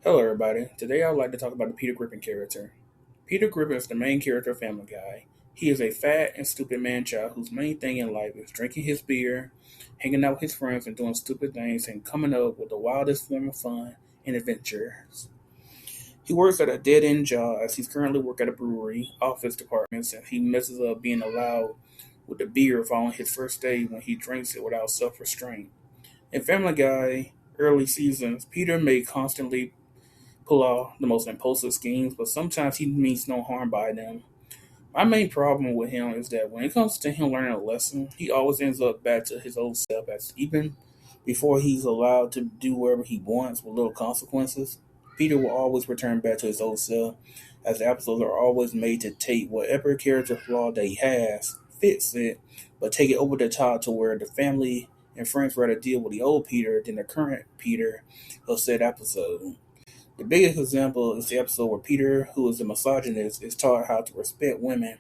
Hello, everybody. Today, I would like to talk about the Peter Griffin character. Peter Griffin is the main character of Family Guy. He is a fat and stupid man child whose main thing in life is drinking his beer, hanging out with his friends, and doing stupid things and coming up with the wildest form of fun and adventures. He works at a dead end job as he's currently working at a brewery, office departments, and he messes up being allowed with the beer following his first day when he drinks it without self restraint. In Family Guy early seasons, Peter may constantly pull off the most impulsive schemes, but sometimes he means no harm by them. My main problem with him is that when it comes to him learning a lesson, he always ends up back to his old self, as even before he's allowed to do whatever he wants with little consequences. Peter will always return back to his old self, as the episodes are always made to take whatever character flaw that he has, fix it, but take it over the top to where the family and friends rather deal with the old Peter than the current Peter of said episode. The biggest example is the episode where Peter, who is a misogynist, is taught how to respect women,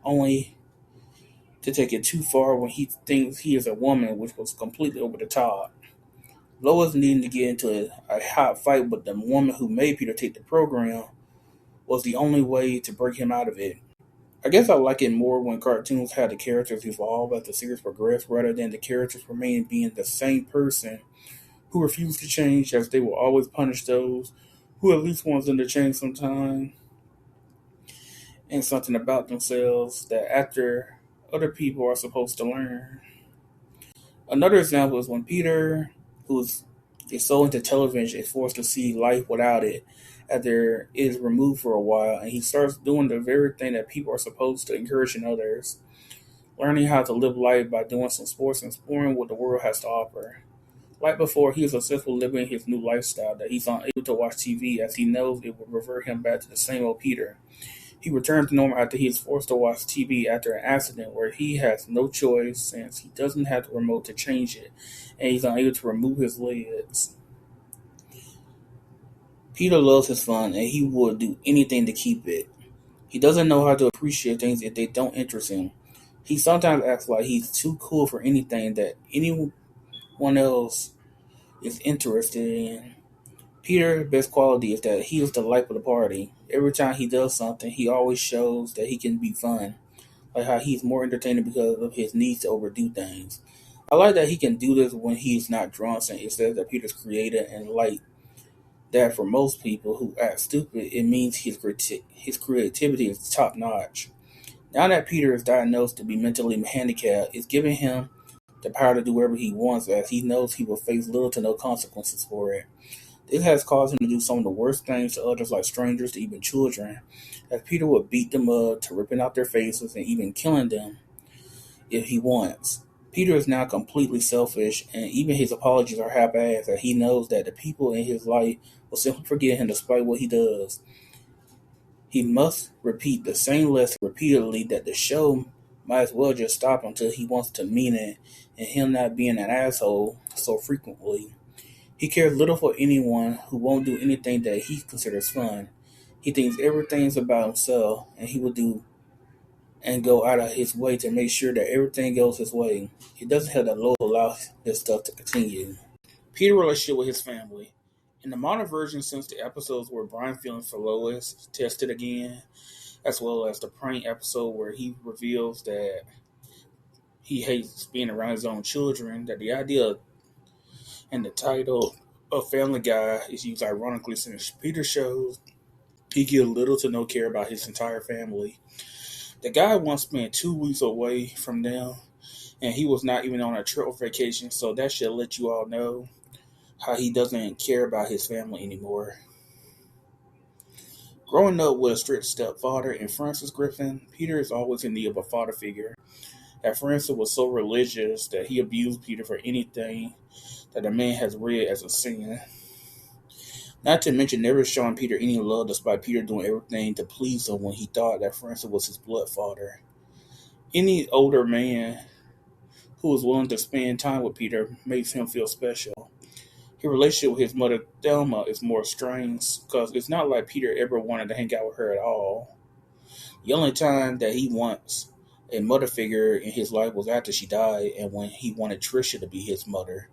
only to take it too far when he thinks he is a woman, which was completely over the top. Lois needing to get into a hot fight with the woman who made Peter take the program was the only way to break him out of it. I guess I like it more when cartoons had the characters evolve as the series progressed rather than the characters remain being the same person who refuse to change, as they will always punish those who at least wants them to change sometime and something about themselves that after other people are supposed to learn. Another example is when Peter, is so into television, is forced to see life without it after it is removed for a while, and he starts doing the very thing that people are supposed to encourage in others, learning how to live life by doing some sports and exploring what the world has to offer. Like before, he is successful living his new lifestyle that he's unable to watch TV as he knows it will revert him back to the same old Peter. He returns to normal after he is forced to watch TV after an accident where he has no choice since he doesn't have the remote to change it and he's unable to remove his lids. Peter loves his fun and he would do anything to keep it. He doesn't know how to appreciate things if they don't interest him. He sometimes acts like he's too cool for anything that anyone else is interested in. Peter's best quality is that he is the life of the party. Every time he does something, he always shows that he can be fun, like how he's more entertaining because of his need to overdo things. I like that he can do this when he's not drunk, and it says that Peter's creative and like that for most people who act stupid, it means his creativity is top notch. Now that Peter is diagnosed to be mentally handicapped, it's giving him the power to do whatever he wants as he knows he will face little to no consequences for it. This has caused him to do some of the worst things to others like strangers to even children, as Peter would beat them up to ripping out their faces and even killing them if he wants. Peter is now completely selfish, and even his apologies are half-assed as he knows that the people in his life will simply forget him despite what he does. He must repeat the same lesson repeatedly that the show might as well just stop until he wants to mean it and him not being an asshole so frequently. He cares little for anyone who won't do anything that he considers fun. He thinks everything's about himself, and he will do and go out of his way to make sure that everything goes his way. He doesn't have the law to allow this stuff to continue. Peter's relationship with his family. In the modern version, since the episodes where Brian's feelings for Lois is tested again, as well as the prank episode where he reveals that he hates being around his own children, that the idea and the title of Family Guy is used ironically since Peter shows he gives little to no care about his entire family. The guy once spent 2 weeks away from them, and he was not even on a trip or vacation, so that should let you all know how he doesn't care about his family anymore. Growing up with a strict stepfather and Francis Griffin, Peter is always in need of a father figure. That Francis was so religious that he abused Peter for anything that the man has read as a sin. Not to mention never showing Peter any love despite Peter doing everything to please him when he thought that Francis was his blood father. Any older man who is willing to spend time with Peter makes him feel special. His relationship with his mother Thelma is more strange because it's not like Peter ever wanted to hang out with her at all. The only time that he wants a mother figure in his life was after she died and when he wanted Tricia to be his mother.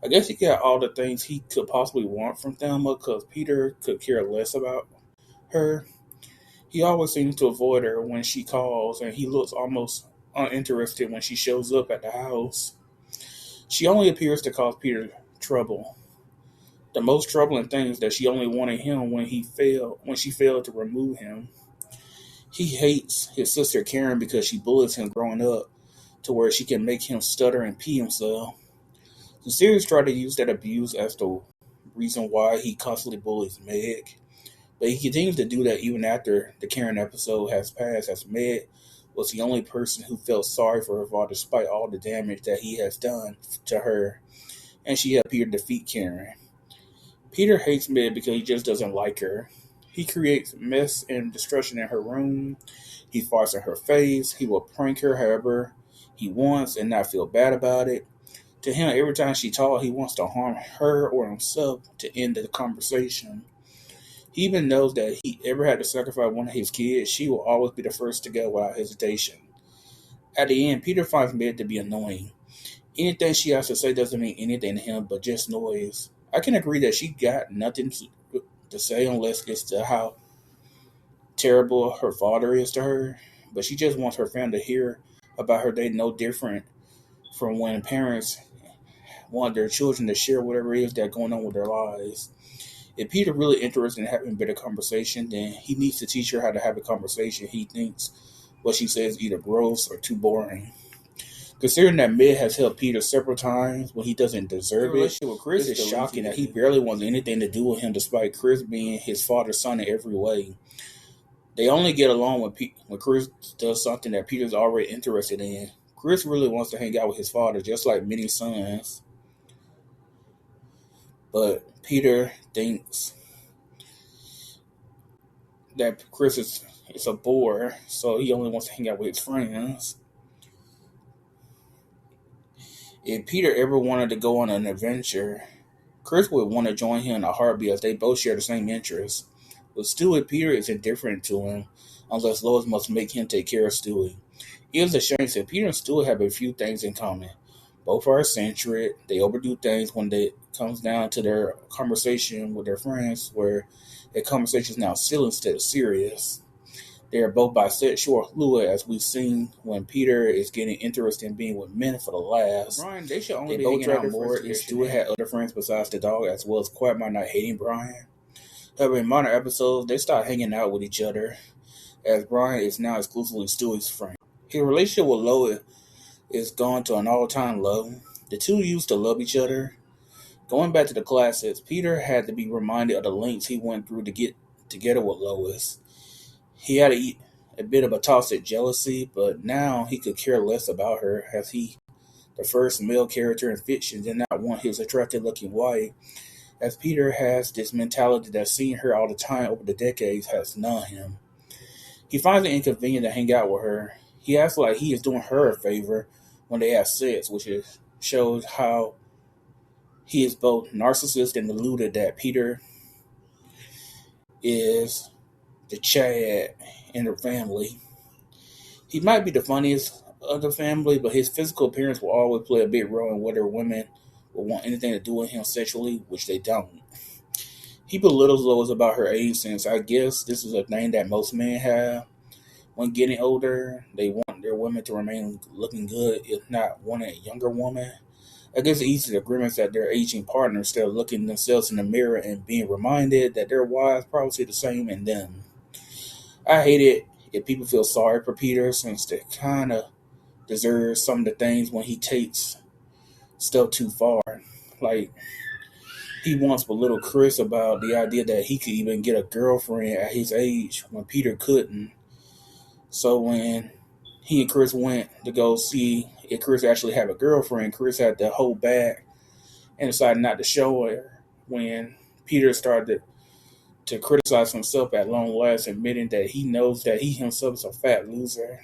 I guess he got all the things he could possibly want from Thelma because Peter could care less about her. He always seems to avoid her when she calls, and he looks almost uninterested when she shows up at the house. She only appears to cause Peter trouble. The most troubling thing is that she only wanted him when she failed to remove him. He hates his sister Karen because she bullies him growing up to where she can make him stutter and pee himself. The series tried to use that abuse as the reason why he constantly bullies Meg, but he continues to do that even after the Karen episode has passed, as Meg was the only person who felt sorry for her father despite all the damage that he has done to her, and she helped Peter defeat Karen. Peter hates Meg because he just doesn't like her. He creates mess and destruction in her room. He farts in her face. He will prank her however he wants and not feel bad about it. To him, every time she talks, he wants to harm her or himself to end the conversation. He even knows that if he ever had to sacrifice one of his kids, she will always be the first to go without hesitation. At the end, Peter finds Meg to be annoying. Anything she has to say doesn't mean anything to him but just noise. I can agree that she got nothing to say unless it's to how terrible her father is to her, but she just wants her family to hear about her day no different from when parents want their children to share whatever it is that's going on with their lives. If Peter really interested in having a better conversation, then he needs to teach her how to have a conversation. He thinks what she says is either gross or too boring. Considering that Meg has helped Peter several times when he doesn't deserve it, with Chris is shocking that he barely wants anything to do with him despite Chris being his father's son in every way. They only get along when Chris does something that Peter's already interested in. Chris really wants to hang out with his father just like many sons. But Peter thinks that Chris is a bore, so he only wants to hang out with his friends. If Peter ever wanted to go on an adventure, Chris would want to join him in a heartbeat as they both share the same interests. But Stewie, Peter is indifferent to him, unless Lois must make him take care of Stewie. It is a shame that Peter and Stewie have a few things in common. Both are eccentric. They overdo things when it comes down to their conversation with their friends, where their conversation is now silly instead of serious. They are both bisexual or fluid, as we've seen when Peter is getting interested in being with men for the laughs. Brian, they should only be both hanging out more if Stewie had other friends besides the dog, as well as Quagmire not hating Brian. However, in modern episodes, they start hanging out with each other, as Brian is now exclusively Stewie's friend. His relationship with Lois is gone to an all-time low. The two used to love each other. Going back to the classics, Peter had to be reminded of the lengths he went through to get together with Lois. He had a bit of a toxic jealousy, but now he could care less about her, as he, the first male character in fiction, did not want his attractive-looking wife, as Peter has this mentality that seeing her all the time over the decades has numbed him. He finds it inconvenient to hang out with her. He acts like he is doing her a favor when they have sex, which shows how he is both narcissist and deluded that Peter is the Chad in the family. He might be the funniest of the family, but his physical appearance will always play a big role in whether women will want anything to do with him sexually, which they don't. He belittles Lois about her age, since I guess this is a thing that most men have. When getting older, they want their women to remain looking good, if not wanting a younger woman. I guess it's easy to grimace at their aging partner instead of looking themselves in the mirror and being reminded that their wives probably see the same in them. I hate it if people feel sorry for Peter, since they kind of deserve some of the things when he takes stuff too far. Like, he once belittled Chris about the idea that he could even get a girlfriend at his age when Peter couldn't. So when he and Chris went to go see if Chris actually had a girlfriend, Chris had to hold back and decided not to show her when Peter started to criticize himself at long last, admitting that he knows that he himself is a fat loser.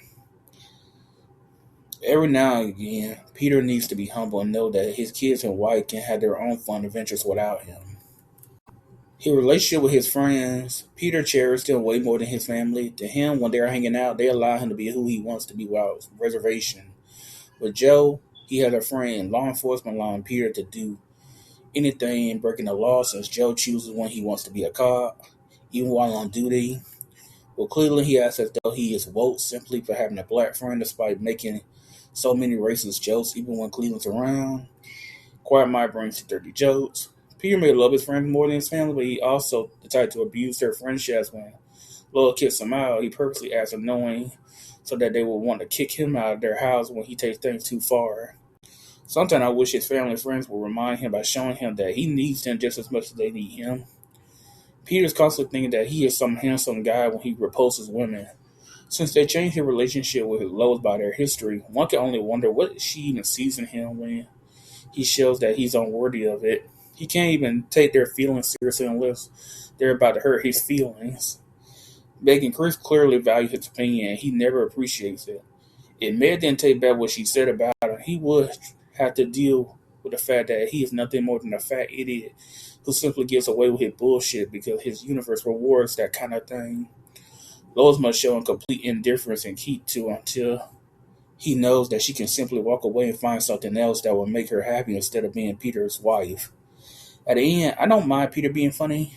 Every now and again, Peter needs to be humble and know that his kids and wife can have their own fun adventures without him. His relationship with his friends, Peter cherished them way more than his family. To him, when they're hanging out, they allow him to be who he wants to be without reservation. With Joe, he had a friend, law enforcement, allowing Peter to do anything and breaking the law since Joe chooses when he wants to be a cop, even while on duty. With Cleveland, he acts as though he is woke simply for having a black friend despite making so many racist jokes even when Cleveland's around. Quiet Mike brings 30 jokes. Peter may love his friends more than his family, but he also the type to abuse their friendships when Lola kicks him out. He purposely acts annoying so that they will want to kick him out of their house when he takes things too far. Sometimes I wish his family and friends would remind him by showing him that he needs them just as much as they need him. Peter's constantly thinking that he is some handsome guy when he repulses women. Since they changed his relationship with his Lois by their history, one can only wonder what she even sees in him when he shows that he's unworthy of it. He can't even take their feelings seriously unless they're about to hurt his feelings. Making Chris clearly value his opinion and he never appreciates it. If Meg didn't take back what she said about him, he would have to deal with the fact that he is nothing more than a fat idiot who simply gets away with his bullshit because his universe rewards that kind of thing. Lois must show him complete indifference and keep to until he knows that she can simply walk away and find something else that will make her happy instead of being Peter's wife. At the end, I don't mind Peter being funny,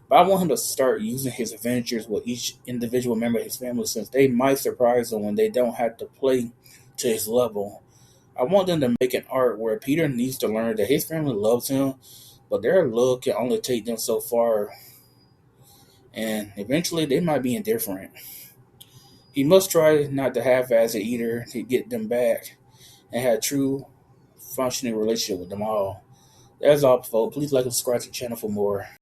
but I want him to start using his adventures with each individual member of his family since they might surprise him when they don't have to play to his level. I want them to make an arc where Peter needs to learn that his family loves him, but their love can only take them so far, and eventually they might be indifferent. He must try not to half-ass it either to get them back and have a true functioning relationship with them all. That's all, folks. Please like and subscribe to the channel for more.